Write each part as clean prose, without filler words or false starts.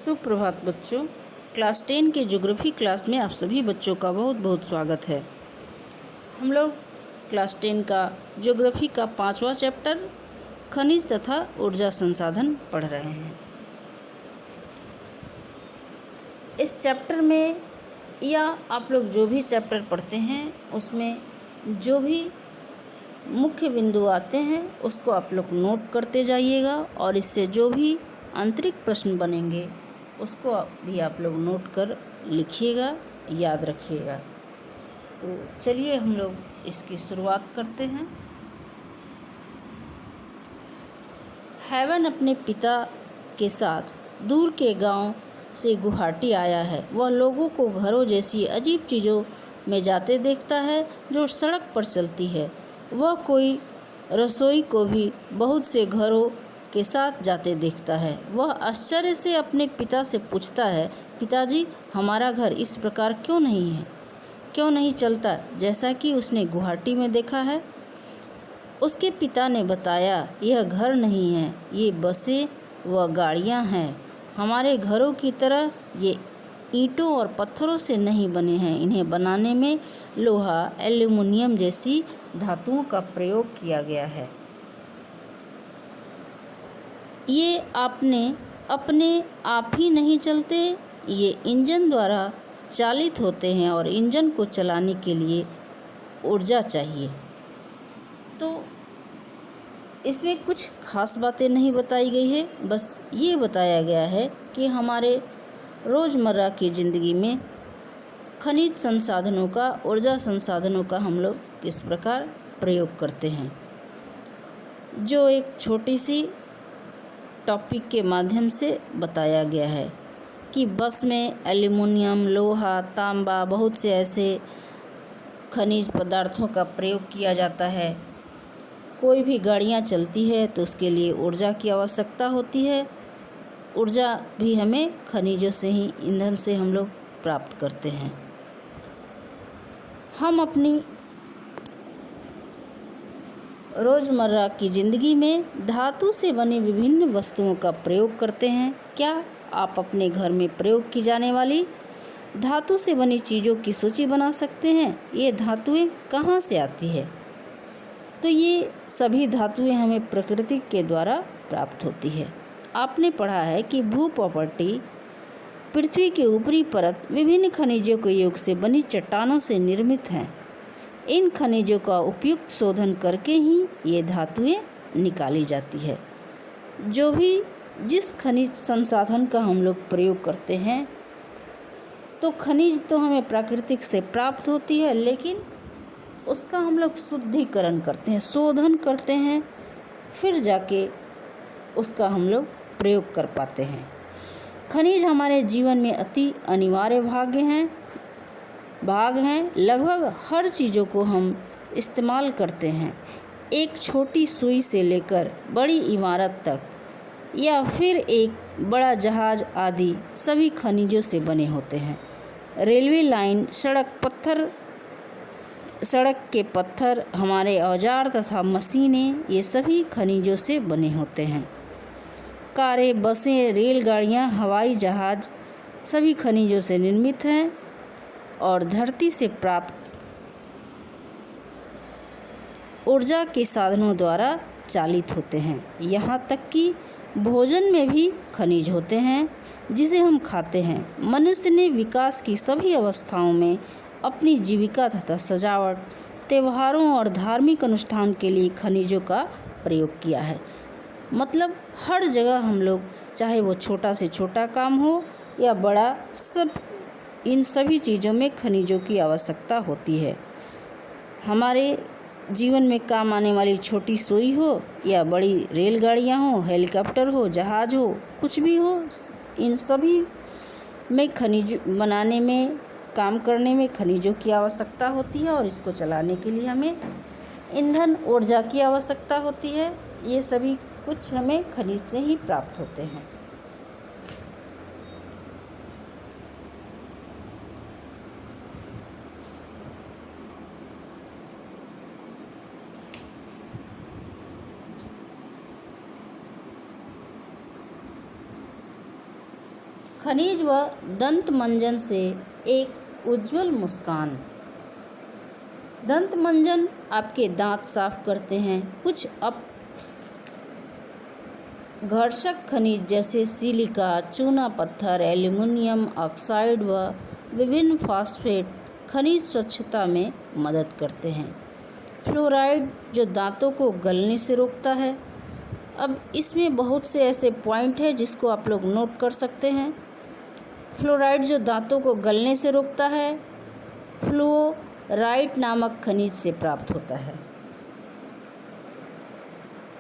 सुप्रभात बच्चों। क्लास 10 के ज्योग्राफी क्लास में आप सभी बच्चों का बहुत बहुत स्वागत है। हम लोग क्लास 10 का ज्योग्राफी का 5वां चैप्टर खनिज तथा ऊर्जा संसाधन पढ़ रहे हैं। इस चैप्टर में या आप लोग जो भी चैप्टर पढ़ते हैं उसमें जो भी मुख्य बिंदु आते हैं उसको आप लोग नोट करते जाइएगा और इससे जो भी आंतरिक प्रश्न बनेंगे उसको भी आप लोग नोट कर लिखिएगा, याद रखिएगा। तो चलिए हम लोग इसकी शुरुआत करते हैं। हेवन अपने पिता के साथ दूर के गांव से गुवाहाटी आया है। वह लोगों को घरों जैसी अजीब चीज़ों में जाते देखता है जो सड़क पर चलती है। वह कोई रसोई को भी बहुत से घरों के साथ जाते देखता है। वह आश्चर्य से अपने पिता से पूछता है, पिताजी, हमारा घर इस प्रकार क्यों नहीं चलता जैसा कि उसने गुवाहाटी में देखा है। उसके पिता ने बताया, यह घर नहीं है, ये बसें व गाड़ियाँ हैं। हमारे घरों की तरह ये ईंटों और पत्थरों से नहीं बने हैं। इन्हें बनाने में लोहा, एल्युमिनियम जैसी धातुओं का प्रयोग किया गया है। ये अपने आप ही नहीं चलते, ये इंजन द्वारा चालित होते हैं और इंजन को चलाने के लिए ऊर्जा चाहिए। तो इसमें कुछ खास बातें नहीं बताई गई है, बस ये बताया गया है कि हमारे रोज़मर्रा की ज़िंदगी में खनिज संसाधनों का, ऊर्जा संसाधनों का हम लोग किस प्रकार प्रयोग करते हैं। जो एक छोटी सी टॉपिक के माध्यम से बताया गया है कि बस में एल्युमिनियम, लोहा, तांबा, बहुत से ऐसे खनिज पदार्थों का प्रयोग किया जाता है। कोई भी गाड़ियाँ चलती है तो उसके लिए ऊर्जा की आवश्यकता होती है। ऊर्जा भी हमें खनिजों से ही, ईंधन से हम लोग प्राप्त करते हैं। हम अपनी रोज़मर्रा की ज़िंदगी में धातु से बनी विभिन्न वस्तुओं का प्रयोग करते हैं। क्या आप अपने घर में प्रयोग की जाने वाली धातु से बनी चीज़ों की सूची बना सकते हैं? ये धातुएं कहाँ से आती है? तो ये सभी धातुएं हमें प्रकृति के द्वारा प्राप्त होती है। आपने पढ़ा है कि भूप्रॉपर्टी पृथ्वी की ऊपरी परत विभिन्न खनिजों के योग से बनी चट्टानों से निर्मित है। इन खनिजों का उपयुक्त शोधन करके ही ये धातुएं निकाली जाती है। जो भी जिस खनिज संसाधन का हम लोग प्रयोग करते हैं, तो खनिज तो हमें प्राकृतिक से प्राप्त होती है, लेकिन उसका हम लोग शुद्धिकरण करते हैं, शोधन करते हैं, फिर जाके उसका हम लोग प्रयोग कर पाते हैं। खनिज हमारे जीवन में अति अनिवार्य भाग हैं। लगभग हर चीज़ों को हम इस्तेमाल करते हैं। एक छोटी सुई से लेकर बड़ी इमारत तक या फिर एक बड़ा जहाज आदि सभी खनिजों से बने होते हैं। रेलवे लाइन, सड़क के पत्थर, हमारे औजार तथा मशीनें, ये सभी खनिजों से बने होते हैं। कारें, बसें, रेलगाड़ियाँ, हवाई जहाज सभी खनिजों से निर्मित हैं और धरती से प्राप्त ऊर्जा के साधनों द्वारा चालित होते हैं। यहाँ तक कि भोजन में भी खनिज होते हैं जिसे हम खाते हैं। मनुष्य ने विकास की सभी अवस्थाओं में अपनी जीविका तथा सजावट, त्योहारों और धार्मिक अनुष्ठान के लिए खनिजों का प्रयोग किया है। मतलब हर जगह हम लोग, चाहे वो छोटा से छोटा काम हो या बड़ा, इन सभी चीज़ों में खनिजों की आवश्यकता होती है। हमारे जीवन में काम आने वाली छोटी सुई हो या बड़ी रेलगाड़ियाँ हो, हेलीकॉप्टर हो, जहाज हो, कुछ भी हो, इन सभी में खनिज बनाने में, काम करने में खनिजों की आवश्यकता होती है और इसको चलाने के लिए हमें ईंधन, ऊर्जा की आवश्यकता होती है। ये सभी कुछ हमें खनिज से ही प्राप्त होते हैं। खनिज व दंत मंजन से एक उज्जवल मुस्कान। दंत मंजन आपके दांत साफ करते हैं। कुछ अपघर्षक खनिज जैसे सिलिका, चूना पत्थर, एल्युमिनियम ऑक्साइड व विभिन्न फॉस्फेट खनिज स्वच्छता में मदद करते हैं। फ्लोराइड जो दांतों को गलने से रोकता है। अब इसमें बहुत से ऐसे पॉइंट हैं जिसको आप लोग नोट कर सकते हैं। फ्लोराइड जो दांतों को गलने से रोकता है, फ्लोराइड नामक खनिज से प्राप्त होता है।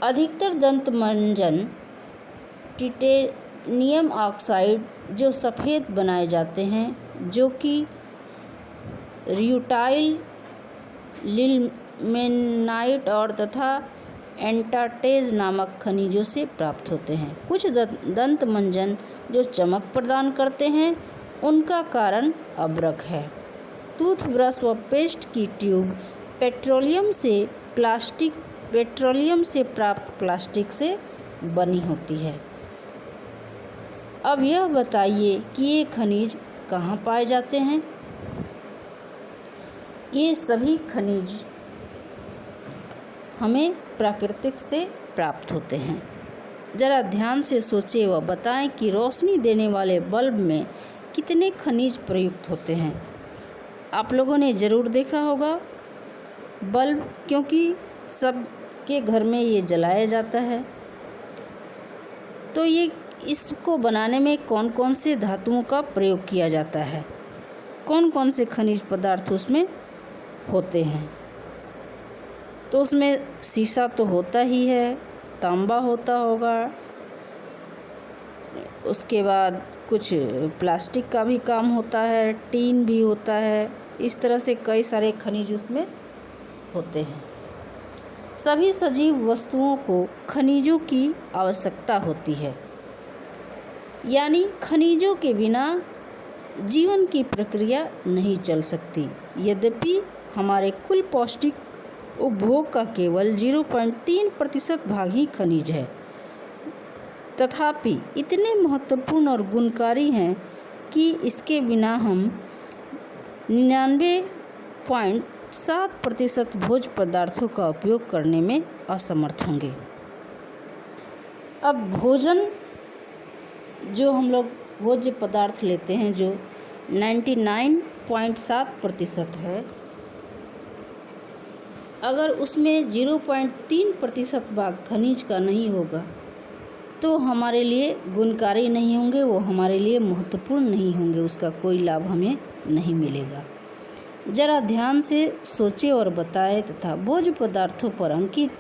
अधिकतर दंत मंजन टाइटेनियम ऑक्साइड जो सफ़ेद बनाए जाते हैं, जो कि र्यूटाइल, लिल्मेनाइट और तथा एंटाटेज नामक खनिजों से प्राप्त होते हैं। कुछ दंत मंजन जो चमक प्रदान करते हैं, उनका कारण अब्रक है। टूथब्रश व पेस्ट की ट्यूब पेट्रोलियम से प्राप्त प्लास्टिक से बनी होती है। अब यह बताइए कि ये खनिज कहाँ पाए जाते हैं। ये सभी खनिज हमें प्राकृतिक से प्राप्त होते हैं। ज़रा ध्यान से सोचें व बताएं कि रोशनी देने वाले बल्ब में कितने खनिज प्रयुक्त होते हैं। आप लोगों ने ज़रूर देखा होगा बल्ब, क्योंकि सबके घर में ये जलाया जाता है। तो ये इसको बनाने में कौन कौन से धातुओं का प्रयोग किया जाता है, कौन कौन से खनिज पदार्थ उसमें होते हैं। तो उसमें शीशा तो होता ही है, तांबा होता होगा, उसके बाद कुछ प्लास्टिक का भी काम होता है, टीन भी होता है। इस तरह से कई सारे खनिज उसमें होते हैं। सभी सजीव वस्तुओं को खनिजों की आवश्यकता होती है, यानी खनिजों के बिना जीवन की प्रक्रिया नहीं चल सकती। यद्यपि हमारे कुल पौष्टिक उपभोग का केवल 0.3% भाग ही खनिज है, तथापि इतने महत्वपूर्ण और गुणकारी हैं कि इसके बिना हम 99.7% भोज्य पदार्थों का उपयोग करने में असमर्थ होंगे। अब भोजन जो हम लोग भोज्य पदार्थ लेते हैं, जो 99.7% है, अगर उसमें 0.3% भाग खनिज का नहीं होगा तो हमारे लिए गुणकारी नहीं होंगे, वो हमारे लिए महत्वपूर्ण नहीं होंगे, उसका कोई लाभ हमें नहीं मिलेगा। ज़रा ध्यान से सोचें और बताएं तथा भोज्य पदार्थों पर अंकित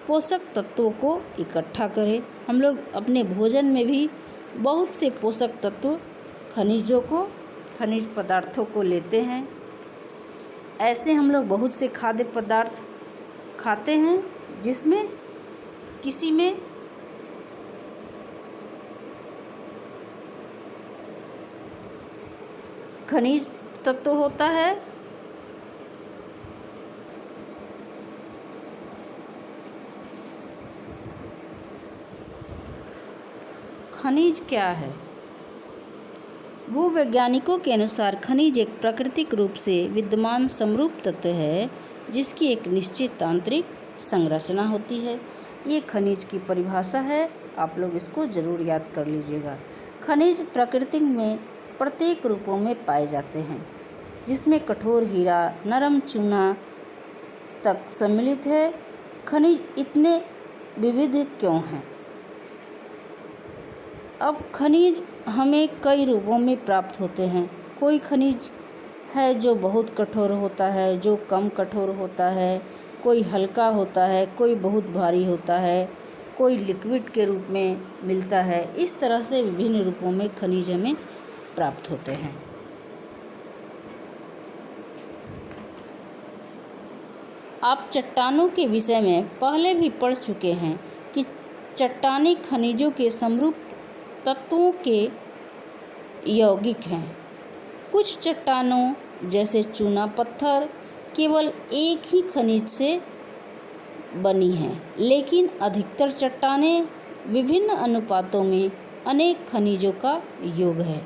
पोषक तत्वों को इकट्ठा करें। हम लोग अपने भोजन में भी बहुत से पोषक तत्व खनिज पदार्थों को लेते हैं। ऐसे हम लोग बहुत से खाद्य पदार्थ खाते हैं जिसमें किसी में खनिज तत्व होता है, खनिज क्या है? भूवैज्ञानिकों के अनुसार खनिज एक प्राकृतिक रूप से विद्यमान समरूप तत्व है जिसकी एक निश्चित आंतरिक संरचना होती है। ये खनिज की परिभाषा है, आप लोग इसको ज़रूर याद कर लीजिएगा। खनिज प्रकृति में प्रत्येक रूपों में पाए जाते हैं, जिसमें कठोर हीरा, नरम चूना तक सम्मिलित है। खनिज इतने विविध क्यों हैं? अब खनिज हमें कई रूपों में प्राप्त होते हैं। कोई खनिज है जो बहुत कठोर होता है, जो कम कठोर होता है, कोई हल्का होता है, कोई बहुत भारी होता है, कोई लिक्विड के रूप में मिलता है। इस तरह से विभिन्न रूपों में खनिज हमें प्राप्त होते हैं। आप चट्टानों के विषय में पहले भी पढ़ चुके हैं कि चट्टानें खनिजों के समरूप तत्वों के यौगिक हैं। कुछ चट्टानों जैसे चूना पत्थर केवल एक ही खनिज से बनी हैं, लेकिन अधिकतर चट्टानें विभिन्न अनुपातों में अनेक खनिजों का योग है।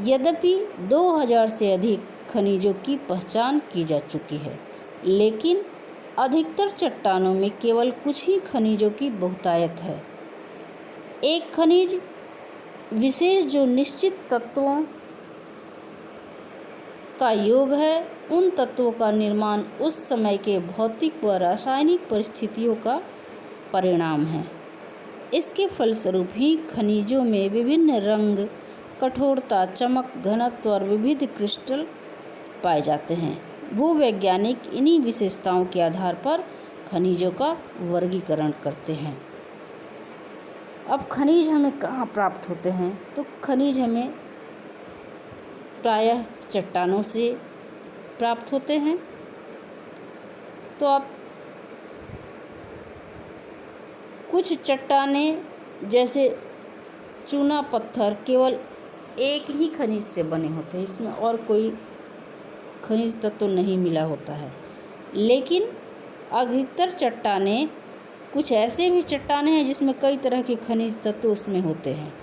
यद्यपि 2000 से अधिक खनिजों की पहचान की जा चुकी है, लेकिन अधिकतर चट्टानों में केवल कुछ ही खनिजों की बहुतायत है। एक खनिज विशेष जो निश्चित तत्वों का योग है, उन तत्वों का निर्माण उस समय के भौतिक व रासायनिक परिस्थितियों का परिणाम है। इसके फलस्वरूप ही खनिजों में विभिन्न रंग, कठोरता, चमक, घनत्व और विविध क्रिस्टल पाए जाते हैं। भूवैज्ञानिक इन्हीं विशेषताओं के आधार पर खनिजों का वर्गीकरण करते हैं। अब खनिज हमें कहाँ प्राप्त होते हैं? तो खनिज हमें प्रायः चट्टानों से प्राप्त होते हैं। तो आप कुछ चट्टानें जैसे चूना पत्थर केवल एक ही खनिज से बने होते हैं, इसमें और कोई खनिज तत्व नहीं मिला होता है। लेकिन अधिकतर चट्टानें, कुछ ऐसे भी चट्टानें हैं जिसमें कई तरह के खनिज तत्व उसमें होते हैं।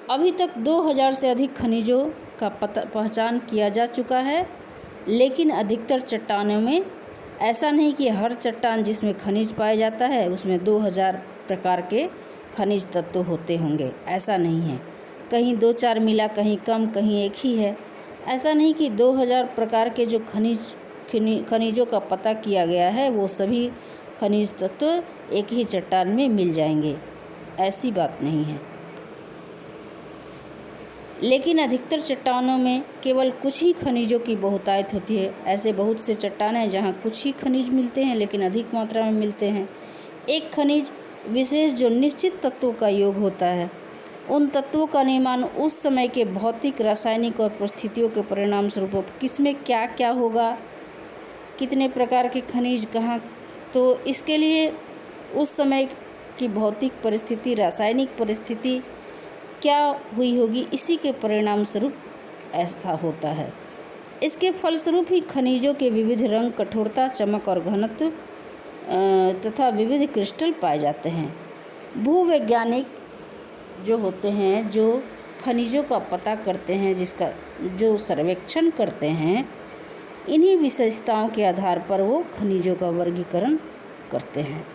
अभी तक 2000 से अधिक खनिजों का पहचान किया जा चुका है, लेकिन अधिकतर चट्टानों में ऐसा नहीं कि हर चट्टान जिसमें खनिज पाया जाता है उसमें 2000 प्रकार के खनिज तत्व होते होंगे, ऐसा नहीं है। कहीं 2-4 मिला, कहीं कम, कहीं एक ही है। ऐसा नहीं कि 2000 प्रकार के जो खनिजों का पता किया गया है वो सभी खनिज तत्व एक ही चट्टान में मिल जाएंगे, ऐसी बात नहीं है। लेकिन अधिकतर चट्टानों में केवल कुछ ही खनिजों की बहुतायत होती है। ऐसे बहुत से चट्टान हैं जहाँ कुछ ही खनिज मिलते हैं लेकिन अधिक मात्रा में मिलते हैं। एक खनिज विशेष जो निश्चित तत्वों का योग होता है, उन तत्वों का निर्माण उस समय के भौतिक, रासायनिक और परिस्थितियों के परिणाम स्वरूप किसमें क्या क्या होगा, कितने प्रकार के खनिज कहाँ, तो इसके लिए उस समय की भौतिक परिस्थिति, रासायनिक परिस्थिति क्या हुई होगी, इसी के परिणाम स्वरूप ऐसा होता है। इसके फलस्वरूप ही खनिजों के विविध रंग, कठोरता, चमक और घनत्व तथा विविध क्रिस्टल पाए जाते हैं। भूवैज्ञानिक जो होते हैं, जो खनिजों का पता करते हैं, जिसका जो सर्वेक्षण करते हैं, इन्हीं विशेषताओं के आधार पर वो खनिजों का वर्गीकरण करते हैं।